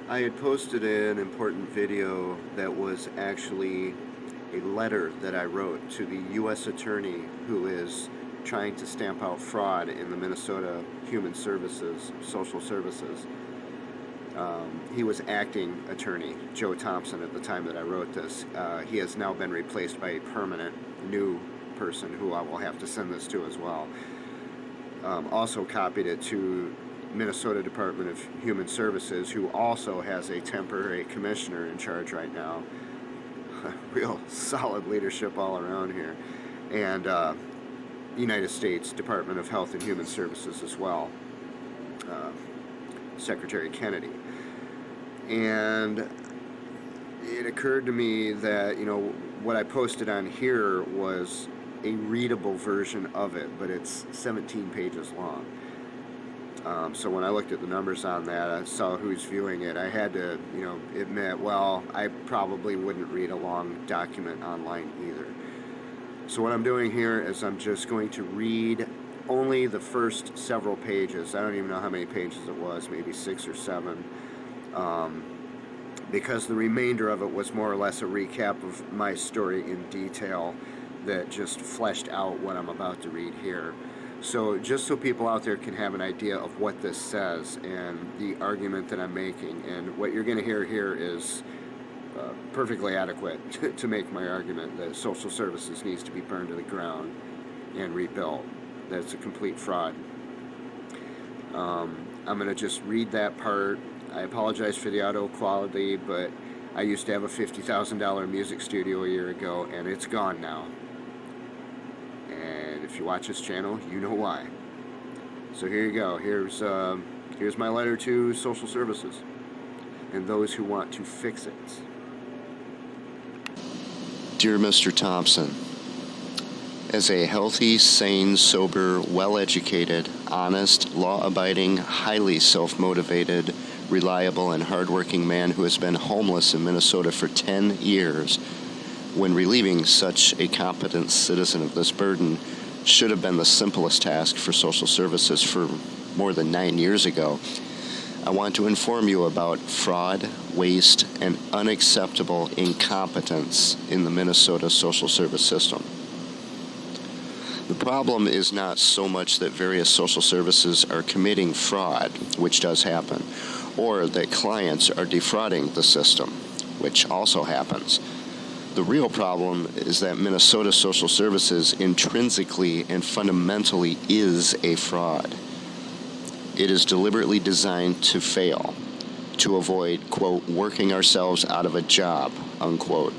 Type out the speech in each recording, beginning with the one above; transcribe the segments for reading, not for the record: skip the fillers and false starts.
I had posted an important video that was actually a letter that I wrote to the U.S. Attorney who is trying to stamp out fraud in the Minnesota Human Services, Social Services. He was acting attorney, Joe Thompson, at the time that I wrote this. He has now been replaced by a permanent new person who I will have to send this to as well. Also copied it to Minnesota Department of Human Services, who also has a temporary commissioner in charge right now. Real solid leadership all around here. And United States Department of Health and Human Services as well, Secretary Kennedy. And it occurred to me that, what I posted on here was a readable version of it, but it's 17 pages long. So when I looked at the numbers on that, I saw who's viewing it. I had to, admit, well, I probably wouldn't read a long document online either. So what I'm doing here is I'm just going to read only the first several pages. I don't even know how many pages it was, maybe 6 or 7. Because the remainder of it was more or less a recap of my story in detail that just fleshed out what I'm about to read here. So just so people out there can have an idea of what this says and the argument that I'm making, and what you're going to hear here is perfectly adequate to make my argument that social services needs to be burned to the ground and rebuilt. That's a complete fraud. I'm going to just read that part. I apologize for the audio quality, but I used to have a $50,000 music studio a year ago, and it's gone now. And if you watch this channel, you know why. So here you go. Here's my letter to social services and those who want to fix it. Dear Mr. Thompson, as a healthy, sane, sober, well-educated, honest, law-abiding, highly self-motivated, reliable, and hardworking man who has been homeless in Minnesota for 10 years, when relieving such a competent citizen of this burden should have been the simplest task for social services for more than 9 years ago, I want to inform you about fraud, waste, and unacceptable incompetence in the Minnesota social service system. The problem is not so much that various social services are committing fraud, which does happen, or that clients are defrauding the system, which also happens. The real problem is that Minnesota social services intrinsically and fundamentally is a fraud. It is deliberately designed to fail, to avoid, quote, working ourselves out of a job, unquote,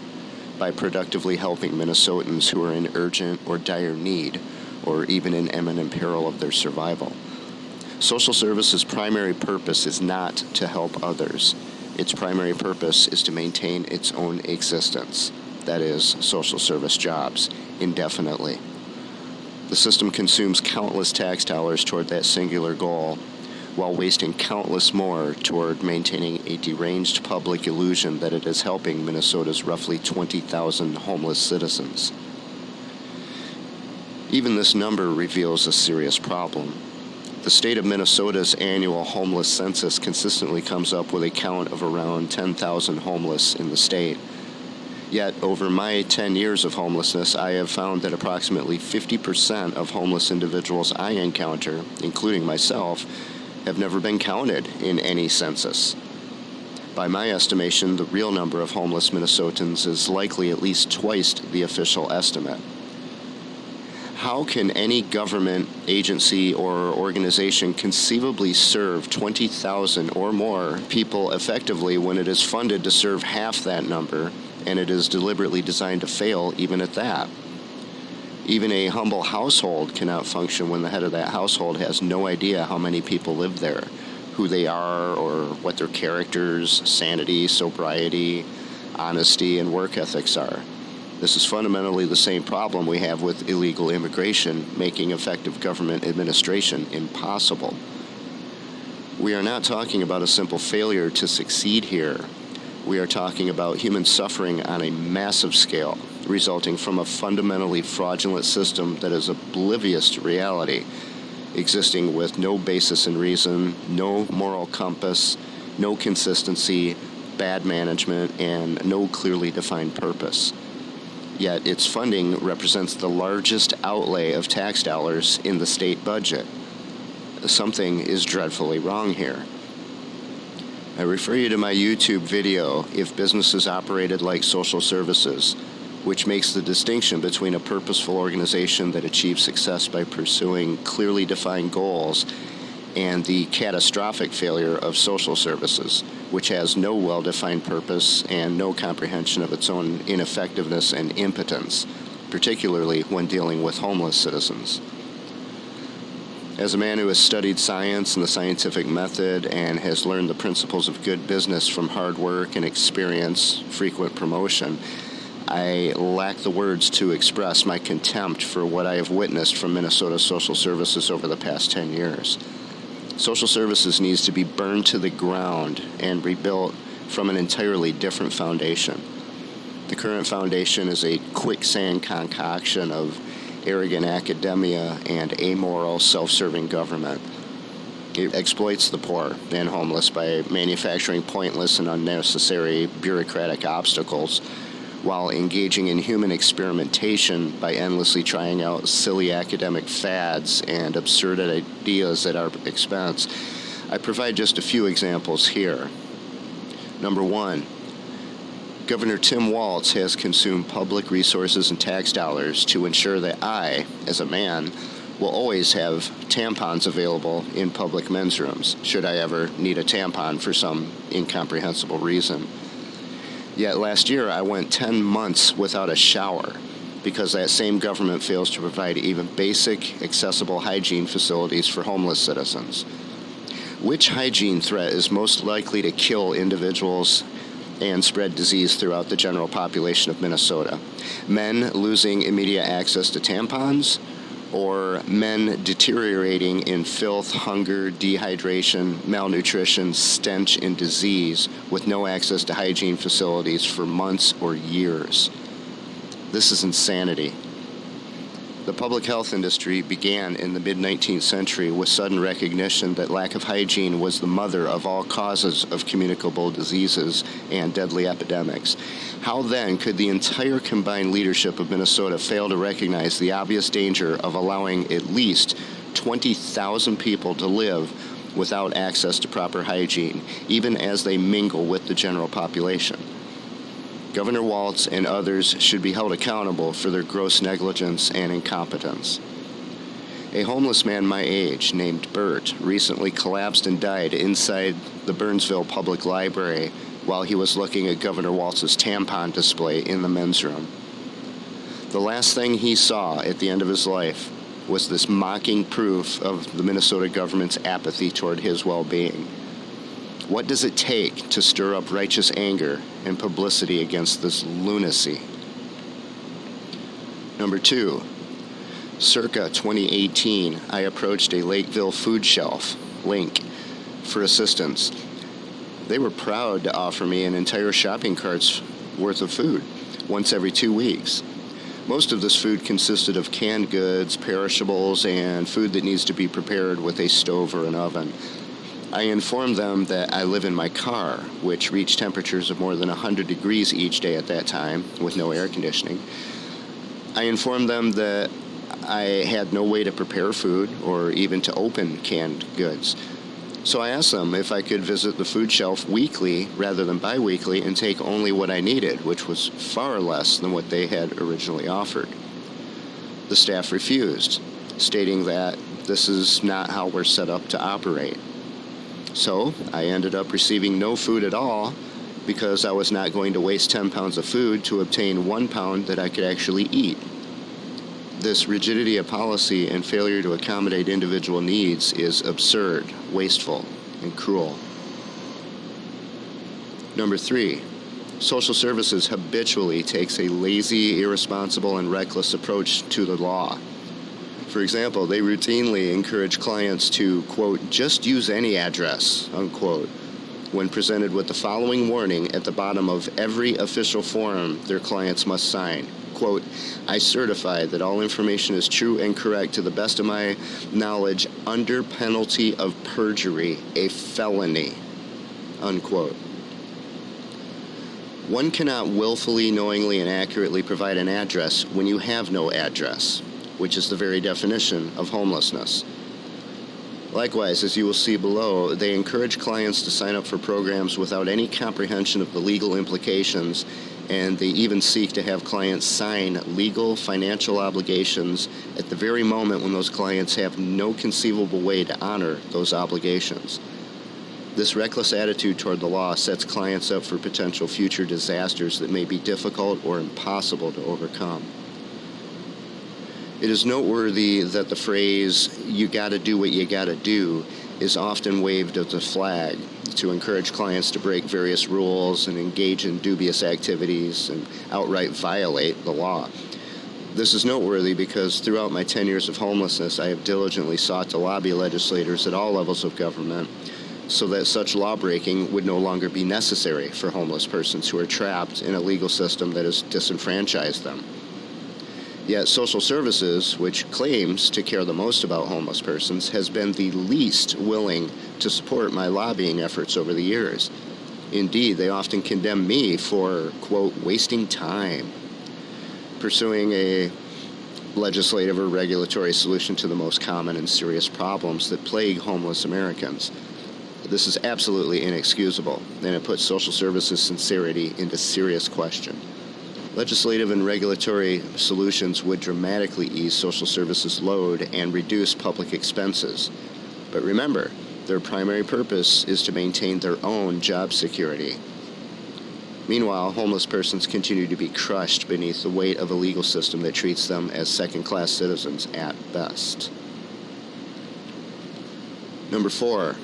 by productively helping Minnesotans who are in urgent or dire need, or even in imminent peril of their survival. Social services' primary purpose is not to help others. Its primary purpose is to maintain its own existence, that is, social service jobs, indefinitely. The system consumes countless tax dollars toward that singular goal, while wasting countless more toward maintaining a deranged public illusion that it is helping Minnesota's roughly 20,000 homeless citizens. Even this number reveals a serious problem. The state of Minnesota's annual homeless census consistently comes up with a count of around 10,000 homeless in the state. Yet, over my 10 years of homelessness, I have found that approximately 50% of homeless individuals I encounter, including myself, have never been counted in any census. By my estimation, the real number of homeless Minnesotans is likely at least twice the official estimate. How can any government, agency, or organization conceivably serve 20,000 or more people effectively when it is funded to serve half that number, and it is deliberately designed to fail even at that? Even a humble household cannot function when the head of that household has no idea how many people live there, who they are, or what their characters, sanity, sobriety, honesty, and work ethics are. This is fundamentally the same problem we have with illegal immigration, making effective government administration impossible. We are not talking about a simple failure to succeed here. We are talking about human suffering on a massive scale, resulting from a fundamentally fraudulent system that is oblivious to reality, existing with no basis in reason, no moral compass, no consistency, bad management, and no clearly defined purpose. Yet its funding represents the largest outlay of tax dollars in the state budget. Something is dreadfully wrong here. I refer you to my YouTube video, If Businesses Operated Like Social Services, which makes the distinction between a purposeful organization that achieves success by pursuing clearly defined goals and the catastrophic failure of social services, which has no well-defined purpose and no comprehension of its own ineffectiveness and impotence, particularly when dealing with homeless citizens. As a man who has studied science and the scientific method and has learned the principles of good business from hard work and experience, frequent promotion, I lack the words to express my contempt for what I have witnessed from Minnesota social services over the past 10 years. Social services needs to be burned to the ground and rebuilt from an entirely different foundation. The current foundation is a quicksand concoction of arrogant academia and amoral, self-serving government. It exploits the poor and homeless by manufacturing pointless and unnecessary bureaucratic obstacles while engaging in human experimentation by endlessly trying out silly academic fads and absurd ideas at our expense. I provide just a few examples here. Number one, Governor Tim Walz has consumed public resources and tax dollars to ensure that I, as a man, will always have tampons available in public men's rooms, should I ever need a tampon for some incomprehensible reason. Yet last year I went 10 months without a shower because that same government fails to provide even basic, accessible hygiene facilities for homeless citizens. Which hygiene threat is most likely to kill individuals and spread disease throughout the general population of Minnesota? Men losing immediate access to tampons, or men deteriorating in filth, hunger, dehydration, malnutrition, stench, and disease with no access to hygiene facilities for months or years? This is insanity. The public health industry began in the mid-19th century with sudden recognition that lack of hygiene was the mother of all causes of communicable diseases and deadly epidemics. How then could the entire combined leadership of Minnesota fail to recognize the obvious danger of allowing at least 20,000 people to live without access to proper hygiene, even as they mingle with the general population? Governor Walz and others should be held accountable for their gross negligence and incompetence. A homeless man my age, named Bert, recently collapsed and died inside the Burnsville Public Library while he was looking at Governor Walz's tampon display in the men's room. The last thing he saw at the end of his life was this mocking proof of the Minnesota government's apathy toward his well-being. What does it take to stir up righteous anger and publicity against this lunacy? Number two, circa 2018, I approached a Lakeville food shelf, Link, for assistance. They were proud to offer me an entire shopping cart's worth of food once every 2 weeks. Most of this food consisted of canned goods, perishables, and food that needs to be prepared with a stove or an oven. I informed them that I live in my car, which reached temperatures of more than 100 degrees each day at that time, with no air conditioning. I informed them that I had no way to prepare food or even to open canned goods. So I asked them if I could visit the food shelf weekly rather than bi-weekly and take only what I needed, which was far less than what they had originally offered. The staff refused, stating that this is not how we're set up to operate. So I ended up receiving no food at all because I was not going to waste 10 pounds of food to obtain 1 pound that I could actually eat. This rigidity of policy and failure to accommodate individual needs is absurd, wasteful, and cruel. Number three, social services habitually takes a lazy, irresponsible, and reckless approach to the law. For example, they routinely encourage clients to, quote, just use any address, unquote, when presented with the following warning at the bottom of every official form their clients must sign. Quote, I certify that all information is true and correct to the best of my knowledge under penalty of perjury, a felony. unquote. One cannot willfully, knowingly, and accurately provide an address when you have no address, which is the very definition of homelessness. Likewise, as you will see below, they encourage clients to sign up for programs without any comprehension of the legal implications, and they even seek to have clients sign legal financial obligations at the very moment when those clients have no conceivable way to honor those obligations. This reckless attitude toward the law sets clients up for potential future disasters that may be difficult or impossible to overcome. It is noteworthy that the phrase, "you gotta do what you gotta do," is often waved as a flag to encourage clients to break various rules and engage in dubious activities and outright violate the law. This is noteworthy because throughout my 10 years of homelessness, I have diligently sought to lobby legislators at all levels of government so that such lawbreaking would no longer be necessary for homeless persons who are trapped in a legal system that has disenfranchised them. Yet social services, which claims to care the most about homeless persons, has been the least willing to support my lobbying efforts over the years. Indeed, they often condemn me for, quote, wasting time pursuing a legislative or regulatory solution to the most common and serious problems that plague homeless Americans. This is absolutely inexcusable, and it puts social services' sincerity into serious question. Legislative and regulatory solutions would dramatically ease social services' load and reduce public expenses. But remember, their primary purpose is to maintain their own job security. Meanwhile, homeless persons continue to be crushed beneath the weight of a legal system that treats them as second-class citizens at best. Number 4.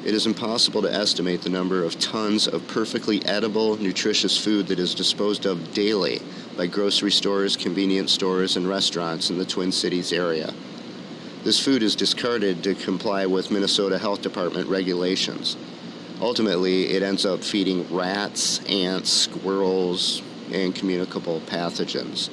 It is impossible to estimate the number of tons of perfectly edible, nutritious food that is disposed of daily by grocery stores, convenience stores, and restaurants in the Twin Cities area. This food is discarded to comply with Minnesota Health Department regulations. Ultimately, it ends up feeding rats, ants, squirrels, and communicable pathogens.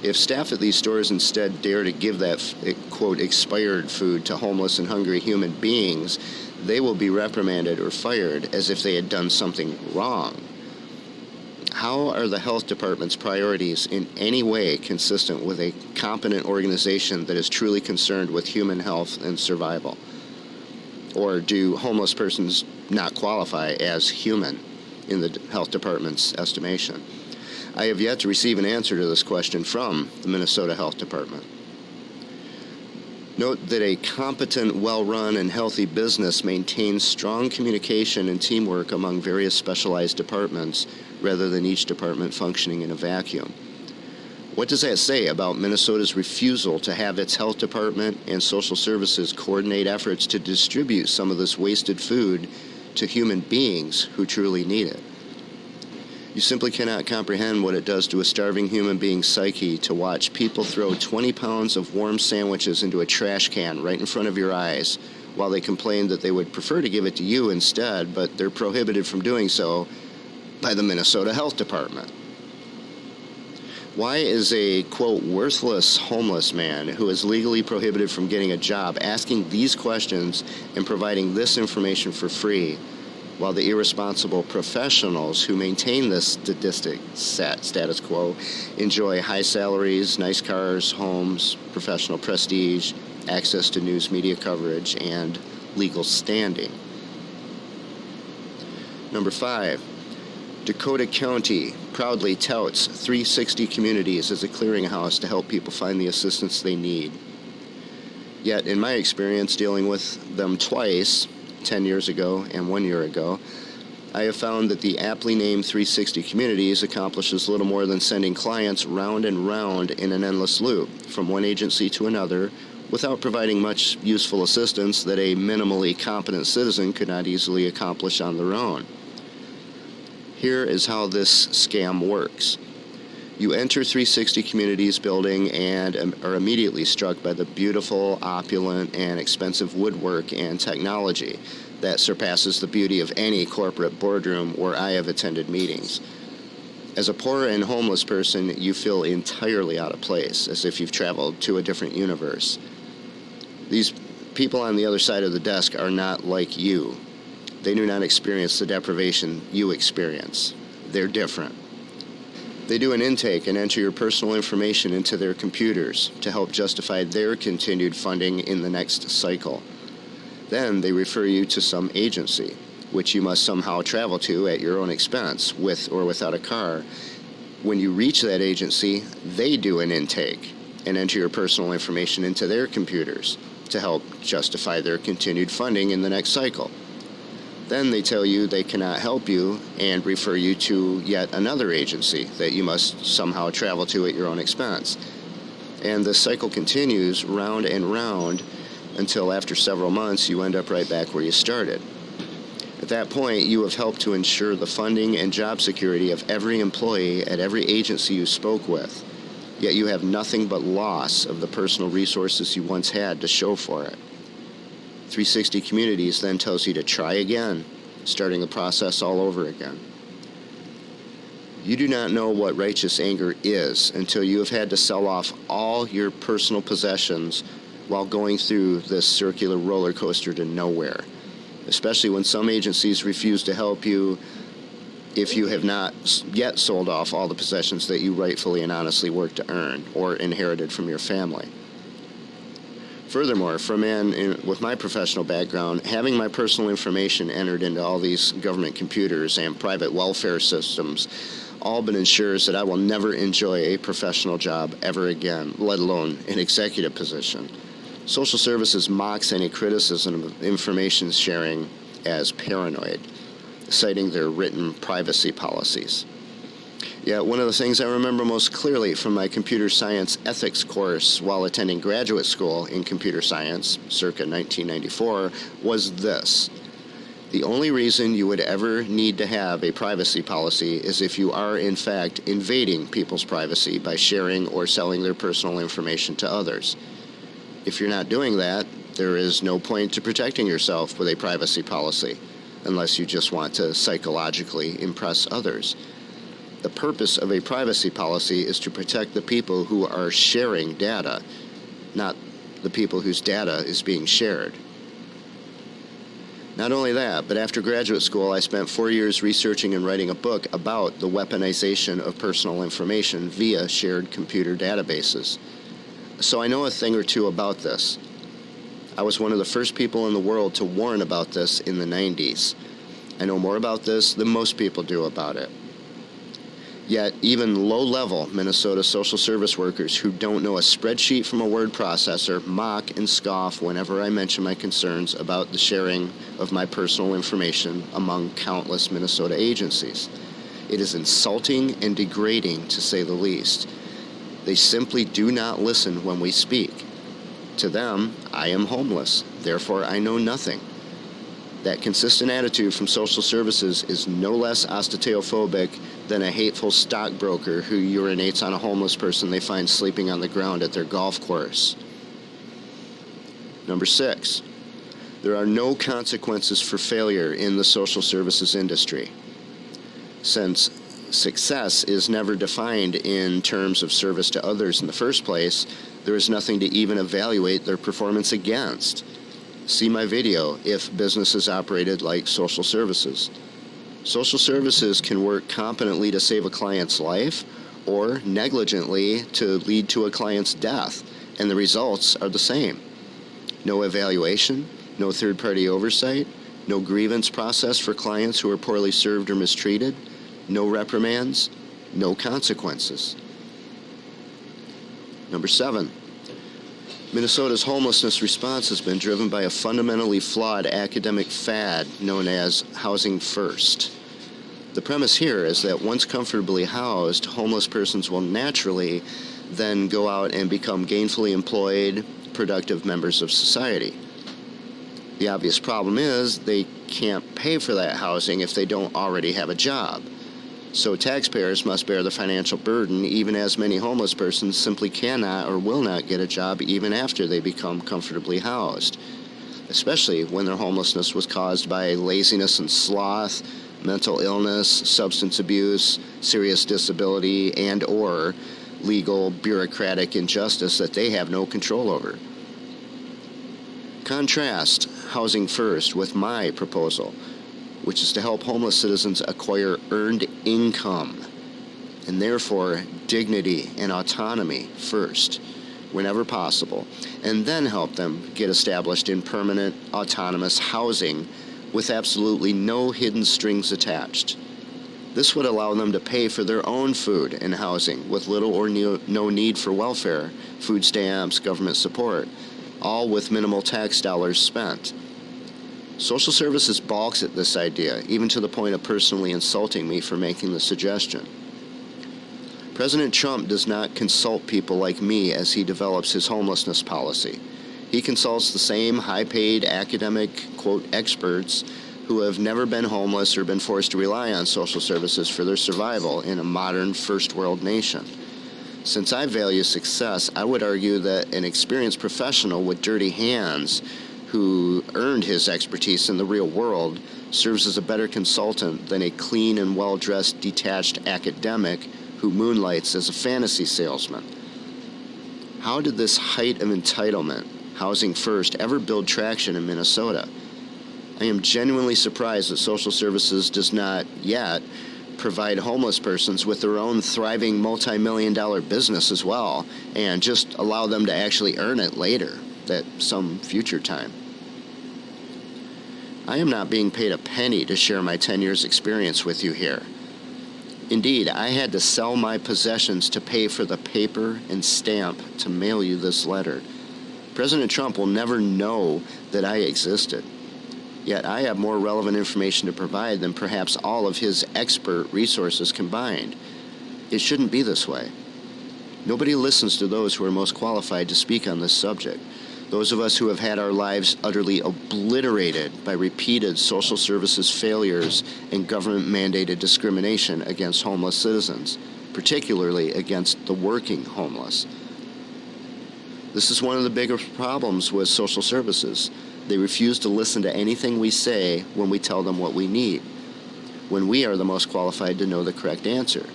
If staff at these stores instead dare to give that, quote, expired food to homeless and hungry human beings, they will be reprimanded or fired as if they had done something wrong. How are the health department's priorities in any way consistent with a competent organization that is truly concerned with human health and survival? Or do homeless persons not qualify as human in the health department's estimation? I have yet to receive an answer to this question from the Minnesota Health Department. Note that a competent, well-run, and healthy business maintains strong communication and teamwork among various specialized departments rather than each department functioning in a vacuum. What does that say about Minnesota's refusal to have its health department and social services coordinate efforts to distribute some of this wasted food to human beings who truly need it? You simply cannot comprehend what it does to a starving human being's psyche to watch people throw 20 pounds of warm sandwiches into a trash can right in front of your eyes while they complain that they would prefer to give it to you instead, but they're prohibited from doing so by the Minnesota Health Department. Why is a, quote, worthless homeless man who is legally prohibited from getting a job asking these questions and providing this information for free, while the irresponsible professionals who maintain this sadistic status quo enjoy high salaries, nice cars, homes, professional prestige, access to news media coverage, and legal standing? Number 5, Dakota County proudly touts 360 communities as a clearinghouse to help people find the assistance they need. Yet, in my experience dealing with them twice, 10 years ago and 1 year ago, I have found that the aptly named 360 Communities accomplishes little more than sending clients round and round in an endless loop from one agency to another without providing much useful assistance that a minimally competent citizen could not easily accomplish on their own. Here is how this scam works. You enter 360 Communities building and are immediately struck by the beautiful, opulent, and expensive woodwork and technology that surpasses the beauty of any corporate boardroom where I have attended meetings. As a poor and homeless person, you feel entirely out of place, as if you've traveled to a different universe. These people on the other side of the desk are not like you. They do not experience the deprivation you experience. They're different. They do an intake and enter your personal information into their computers to help justify their continued funding in the next cycle. Then they refer you to some agency, which you must somehow travel to at your own expense, with or without a car. When you reach that agency, they do an intake and enter your personal information into their computers to help justify their continued funding in the next cycle. Then they tell you they cannot help you and refer you to yet another agency that you must somehow travel to at your own expense. And the cycle continues round and round until after several months you end up right back where you started. At that point, you have helped to ensure the funding and job security of every employee at every agency you spoke with, yet you have nothing but loss of the personal resources you once had to show for it. 360 Communities then tells you to try again, starting the process all over again. You do not know what righteous anger is until you have had to sell off all your personal possessions while going through this circular roller coaster to nowhere, especially when some agencies refuse to help you if you have not yet sold off all the possessions that you rightfully and honestly worked to earn or inherited from your family. Furthermore, for a man with my professional background, having my personal information entered into all these government computers and private welfare systems all but ensures that I will never enjoy a professional job ever again, let alone an executive position. Social services mocks any criticism of information sharing as paranoid, citing their written privacy policies. Yet one of the things I remember most clearly from my computer science ethics course while attending graduate school in computer science, circa 1994, was this. The only reason you would ever need to have a privacy policy is if you are, in fact, invading people's privacy by sharing or selling their personal information to others. If you're not doing that, there is no point to protecting yourself with a privacy policy, unless you just want to psychologically impress others. The purpose of a privacy policy is to protect the people who are sharing data, not the people whose data is being shared. Not only that, but after graduate school, I spent 4 years researching and writing a book about the weaponization of personal information via shared computer databases. So I know a thing or two about this. I was one of the first people in the world to warn about this in the 90s. I know more about this than most people do about it. Yet, even low-level Minnesota social service workers who don't know a spreadsheet from a word processor mock and scoff whenever I mention my concerns about the sharing of my personal information among countless Minnesota agencies. It is insulting and degrading, to say the least. They simply do not listen when we speak. To them, I am homeless, therefore I know nothing. That consistent attitude from social services is no less osteophobic than a hateful stockbroker who urinates on a homeless person they find sleeping on the ground at their golf course. Number 6, there are no consequences for failure in the social services industry. Since success is never defined in terms of service to others in the first place, there is nothing to even evaluate their performance against. See my video, If Businesses Operated Like Social Services. Social services can work competently to save a client's life or negligently to lead to a client's death, and the results are the same. No evaluation, no third-party oversight, no grievance process for clients who are poorly served or mistreated, no reprimands, no consequences. Number 7. Minnesota's homelessness response has been driven by a fundamentally flawed academic fad known as housing first. The premise here is that once comfortably housed, homeless persons will naturally then go out and become gainfully employed, productive members of society. The obvious problem is they can't pay for that housing if they don't already have a job. So taxpayers must bear the financial burden, even as many homeless persons simply cannot or will not get a job even after they become comfortably housed, especially when their homelessness was caused by laziness and sloth, mental illness, substance abuse, serious disability, and/or legal bureaucratic injustice that they have no control over. Contrast housing first with my proposal, which is to help homeless citizens acquire earned income, and therefore dignity and autonomy first, whenever possible, and then help them get established in permanent, autonomous housing with absolutely no hidden strings attached. This would allow them to pay for their own food and housing with little or no need for welfare, food stamps, government support, all with minimal tax dollars spent. Social services balks at this idea, even to the point of personally insulting me for making the suggestion. President Trump does not consult people like me as he develops his homelessness policy. He consults the same high-paid academic, quote, experts who have never been homeless or been forced to rely on social services for their survival in a modern first-world nation. Since I value success, I would argue that an experienced professional with dirty hands who earned his expertise in the real world serves as a better consultant than a clean and well-dressed, detached academic who moonlights as a fantasy salesman. How did this height of entitlement, housing first, ever build traction in Minnesota? I am genuinely surprised that social services does not yet provide homeless persons with their own thriving multi-million-dollar business as well, and just allow them to actually earn it later, at some future time. I am not being paid a penny to share my 10 years' experience with you here. Indeed, I had to sell my possessions to pay for the paper and stamp to mail you this letter. President Trump will never know that I existed. Yet I have more relevant information to provide than perhaps all of his expert resources combined. It shouldn't be this way. Nobody listens to those who are most qualified to speak on this subject. Those of us who have had our lives utterly obliterated by repeated social services failures and government-mandated discrimination against homeless citizens, particularly against the working homeless. This is one of the bigger problems with social services. They refuse to listen to anything we say when we tell them what we need, when we are the most qualified to know the correct answer.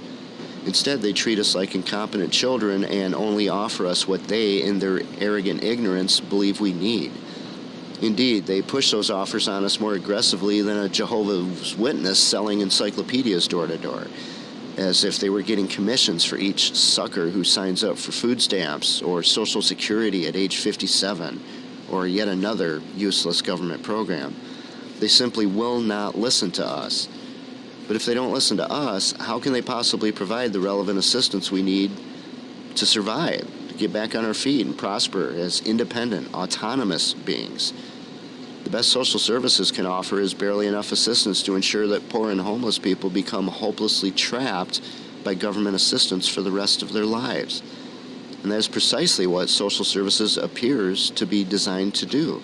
Instead, they treat us like incompetent children and only offer us what they, in their arrogant ignorance, believe we need. Indeed, they push those offers on us more aggressively than a Jehovah's Witness selling encyclopedias door to door, as if they were getting commissions for each sucker who signs up for food stamps or Social Security at age 57, or yet another useless government program. They simply will not listen to us. But if they don't listen to us, how can they possibly provide the relevant assistance we need to survive, to get back on our feet and prosper as independent, autonomous beings? The best social services can offer is barely enough assistance to ensure that poor and homeless people become hopelessly trapped by government assistance for the rest of their lives. And that is precisely what social services appears to be designed to do.